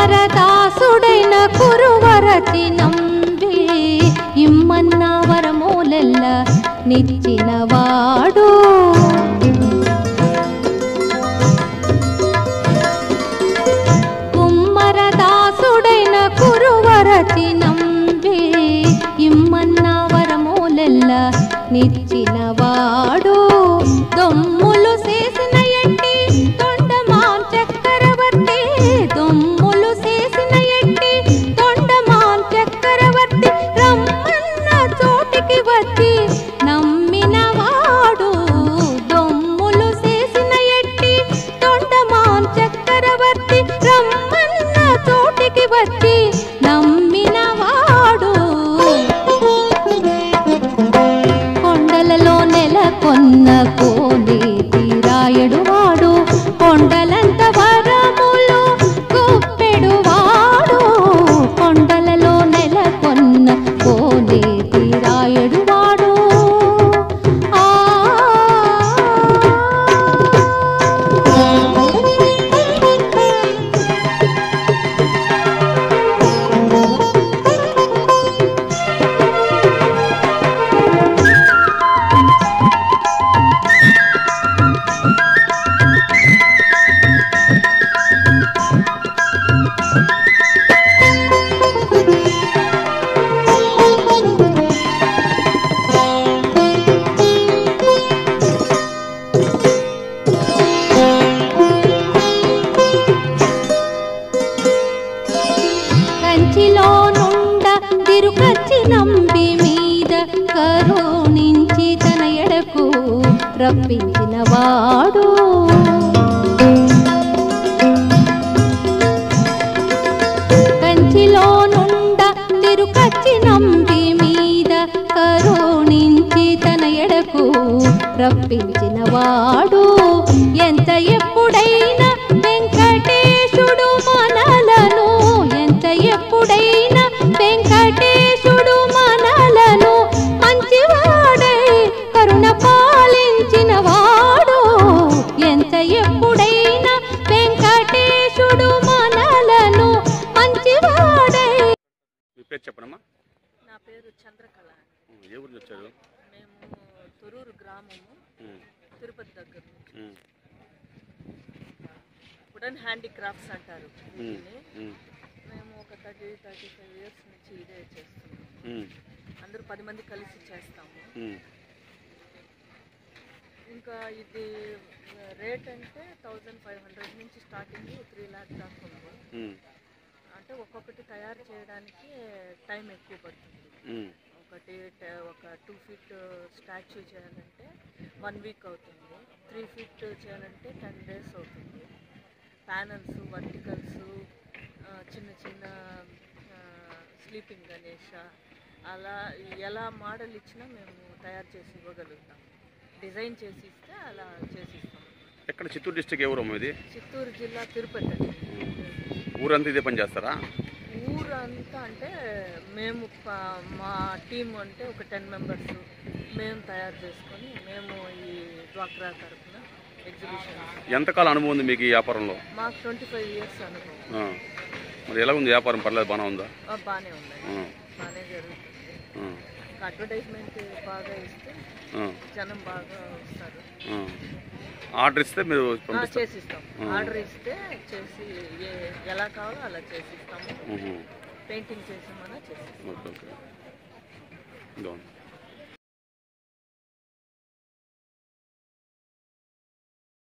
కుమ్మరదాసుడైన కురువరతి నంబి ఇమ్మన్న వరములెల్ల నిచ్చినవాడు కుమ్మరదాసుడైన కురువరతి నంబి ఇమ్మన్న వరములెల్ల నిచ్చినవాడు దొమ్ములు చేసిన ఎట్టి తొండమాన్ చక్రవర్తి దొమ్ములు చేసిన ఎట్టి తొండమాన్ చక్రవర్తి రమ్మన్న చోటికి వచ్చి నమ్మినవాడు దొమ్ములు చేసిన ఎట్టి తొండమాన్ చక్రవర్తి రమ్మన్న చోటికి వచ్చి నమ్మినవాడు కొండలలో నెలకొన్న కోనేటి రాయుడువాడు కొండలంత వరములు గుప్పెడువాడు కొండలలో నెలకొన్న కోనేటి రాయుడువాడు కంచిలో నుండ తిరుకచ్చి నంబి మీద కరుణించి తన ఎడకు రప్పించిన వాడు కంచిలో నుండ తిరుకచ్చి నంబి మీద కరుణించి తన ఎడకు రప్పించిన వాడు ఎంత ఎప్పుడైనా వెంకటేశుడు మనలను ఎంత ఎప్పుడైనా వెంకటేశుడు మనలను మంచివాడై కరుణ పాలించిన వాడు ఎంత ఎప్పుడైనా వెంకటేశుడు మనలను మంచివాడై. మీ పేరు చెప్పనమ్మా? నా పేరు చంద్రకళ. ఏ ఊరు నుంచి వచ్చారు? మేము తొరూరు గ్రామము, తిరుపతి దగ్గర నుంచి. వుడన్ హ్యాండీక్రాఫ్ట్స్ అంటారు వీటిని. మేము ఒక 35 ఇయర్స్ నుంచి ఇదే చేస్తున్నాము. అందరూ 10 మంది కలిసి చేస్తాము. ఇంకా ఇది రేట్ అంటే 1500 నుంచి స్టార్టింగ్ 3 lakhs దాకా ఉంది. అంటే ఒక్కొక్కటి తయారు చేయడానికి టైం ఎక్కువ పడుతుంది. ఒక 2 feet స్టాచ్యూ చేయాలంటే 1 week అవుతుంది. 3 feet చేయాలంటే 10 days అవుతుంది. ప్యానల్స్, వర్టికల్స్, చిన్న చిన్న స్లీపింగ్ గణేష అలా ఎలా మోడల్ ఇచ్చినా మేము తయారు చేసి ఇవ్వగలుగుతాం. డిజైన్ చేసి ఇస్తే అలా చేసిస్తాం. ఎక్కడ? చిత్తూరు డిస్ట్రిక్ట్ ఎవరు ఇది? చిత్తూరు జిల్లా తిరుపతి అండి. ఊరంతా ఇదే పని చేస్తారా? ఊరంతా అంటే మేము మా టీం అంటే ఒక 10 members మేము తయారు చేసుకొని మేము ఈ డ్వాక్రా తరఫున ఎగ్జిబిషన్. ఎంతకాలం అనుభవం ఉంది మీకు ఈ వ్యాపారంలో? మాకు 25 years అనుభవం. మరి ఎలా ఉంది వ్యాపారం? పర్లేదు, బాగానే ఉందా? బాగానే ఉన్నాయి, బాగానే జరుగుతుంది. అడ్వర్టైజ్మెంట్ బాగా ఇస్తే జనం బాగా వస్తారు. ఆర్డర్ ఇస్తే మీరు చేసిస్తాం. ఆర్డర్ ఇస్తే చేసి ఎలా కావాలో అలా చేసిస్తాము. పెయింటింగ్ చేసామన్నా చేసిస్తాం. ఓకే.